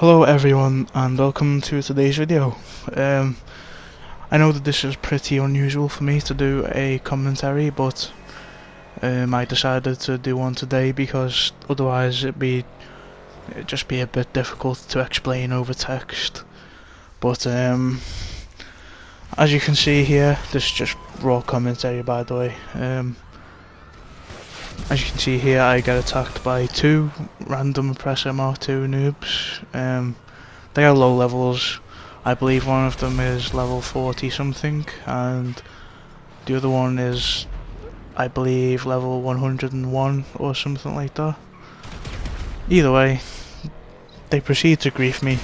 Hello everyone and welcome to today's video. I know that this is pretty unusual for me to do a commentary, but I decided to do one today because otherwise it'd just be a bit difficult to explain over text. But as you can see here, this is just raw commentary, by the way. As you can see here, I get attacked by two random Oppressor Mk2 noobs. They are low levels. I believe one of them is level 40 something, and the other one is, I believe, level 101 or something like that. Either way, they proceed to grief me,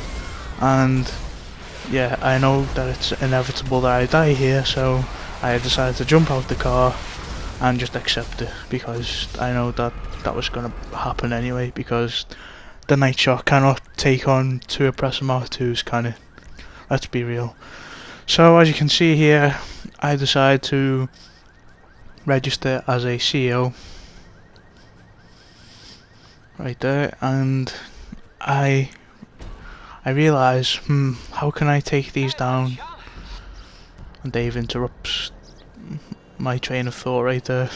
and yeah, I know that it's inevitable that I die here, so I decided to jump out the car and just accept it, because I know that that was going to happen anyway, because the Night Shock cannot take on two Oppressor Mk2s, can it? Let's be real. So as you can see here, I decide to register as a CEO right there, and I realise, how can I take these down? And Dave interrupts my train of thought right there.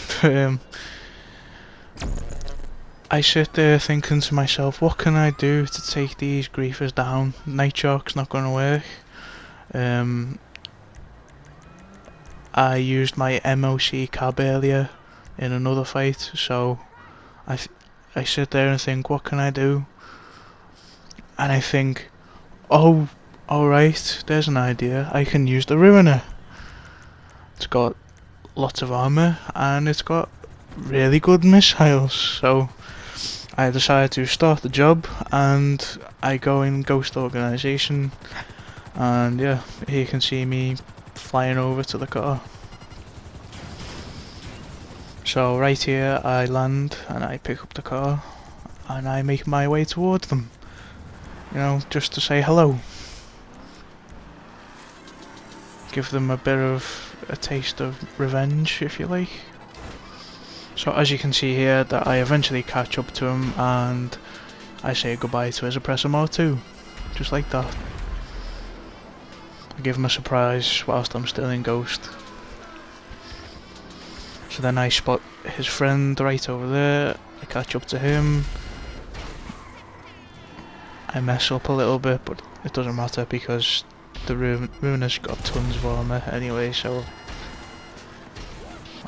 I sit there thinking to myself, what can I do to take these griefers down? Night Shock's not going to work. I used my MOC cab earlier in another fight, so I sit there and think, what can I do? And I think, oh, alright, there's an idea. I can use the Ruiner. It's got lots of armor and it's got really good missiles, so I decided to start the job and I go in Ghost Organization, and yeah, here you can see me flying over to the car. So right here I land and I pick up the car and I make my way towards them, you know, just to say hello. Give them a bit of a taste of revenge, if you like. So as you can see here, that I eventually catch up to him and I say goodbye to his Oppressor Mk2, just like that. I give him a surprise whilst I'm still in Ghost. So then I spot his friend right over there, I catch up to him. I mess up a little bit, but it doesn't matter because the Ruiner's got tons of armor anyway, so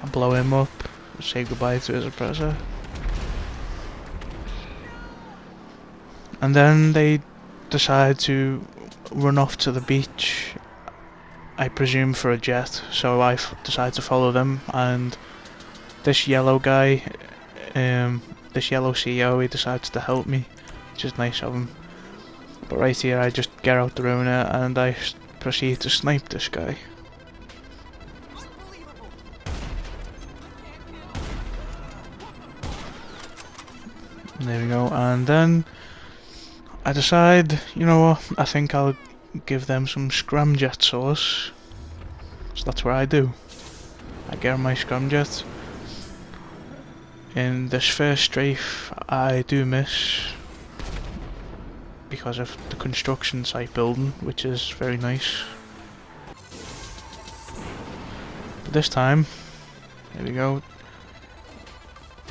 I blow him up, say goodbye to his Oppressor. And then they decide to run off to the beach, I presume for a jet, so I decide to follow them, and this yellow guy, this yellow CEO, he decides to help me, which is nice of him. But right here I just get out the Ruiner and I proceed to snipe this guy. And there we go, and then I decide, you know what, I think I'll give them some scramjet sauce. So that's what I do. I get my scramjet. In this first strafe I do miss because of the construction site building, which is very nice. But this time, there we go,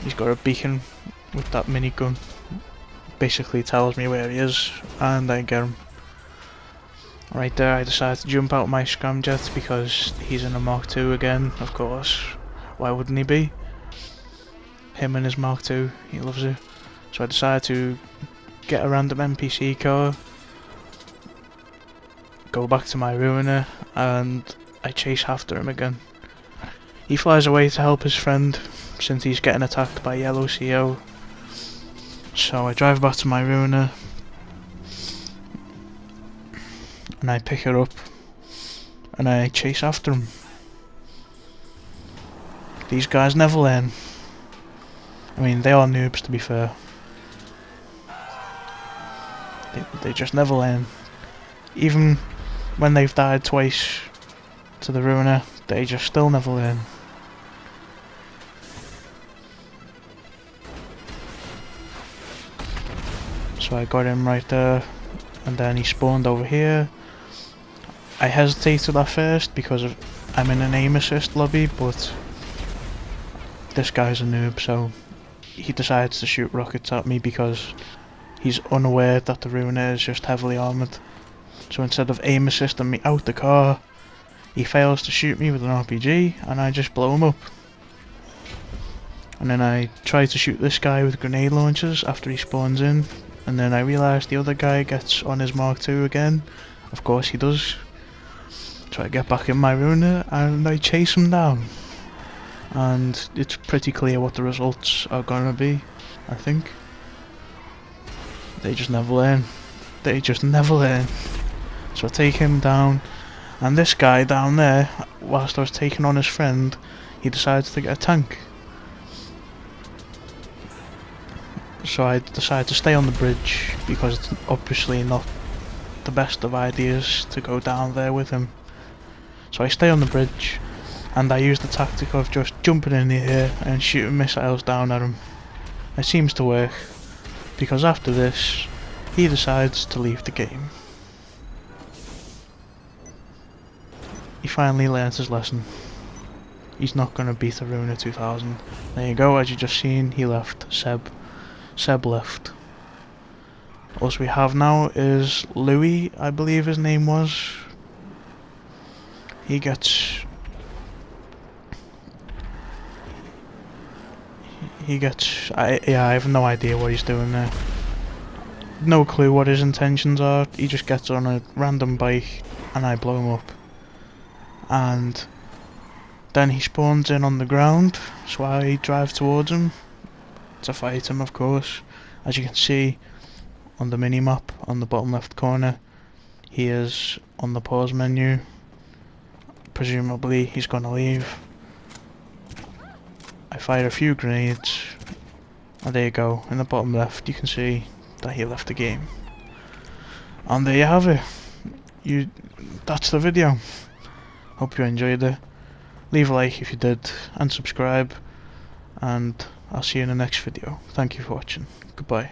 he's got a beacon with that minigun. Basically tells me where he is and I get him. Right there I decide to jump out my scramjet because he's in a Mk2 again, of course. Why wouldn't he be? Him and his Mk2, he loves it. So I decide to get a random NPC car, go back to my Ruiner, and I chase after him again. He flies away to help his friend since he's getting attacked by yellow CO. So I drive back to my Ruiner and I pick her up and I chase after him. These guys never learn. I mean, they are noobs, to be fair. They just never learn. Even when they've died twice to the Ruiner, they just still never learn. So I got him right there, and then he spawned over here. I hesitated at first because I'm in an aim assist lobby, but this guy's a noob, so he decides to shoot rockets at me because he's unaware that the Ruiner is just heavily armoured. So instead of aim assisting me out the car, he fails to shoot me with an RPG, and I just blow him up. And then I try to shoot this guy with grenade launchers after he spawns in, and then I realise the other guy gets on his Mk2 again. Of course he does. So I get back in my Ruiner and I chase him down. And it's pretty clear what the results are gonna be, I think. They just never learn. They just never learn. So I take him down, and this guy down there, whilst I was taking on his friend, he decides to get a tank. So I decide to stay on the bridge, because it's obviously not the best of ideas to go down there with him. So I stay on the bridge, and I use the tactic of just jumping in the air and shooting missiles down at him. It seems to work, because after this, he decides to leave the game. He finally learns his lesson. He's not going to beat a Ruiner 2000. There you go, as you just seen, he left. Seb left. All we have now is Louis, I believe his name was. He gets... I have no idea what he's doing there. No clue what his intentions are. He just gets on a random bike and I blow him up. And then he spawns in on the ground, so I drive towards him to fight him, of course. As you can see on the mini-map on the bottom left corner, he is on the pause menu. Presumably he's gonna leave. I fire a few grenades, and there you go, in the bottom left you can see that he left the game. And there you have it. That's the video. Hope you enjoyed it. Leave a like if you did, and subscribe, and I'll see you in the next video. Thank you for watching. Goodbye.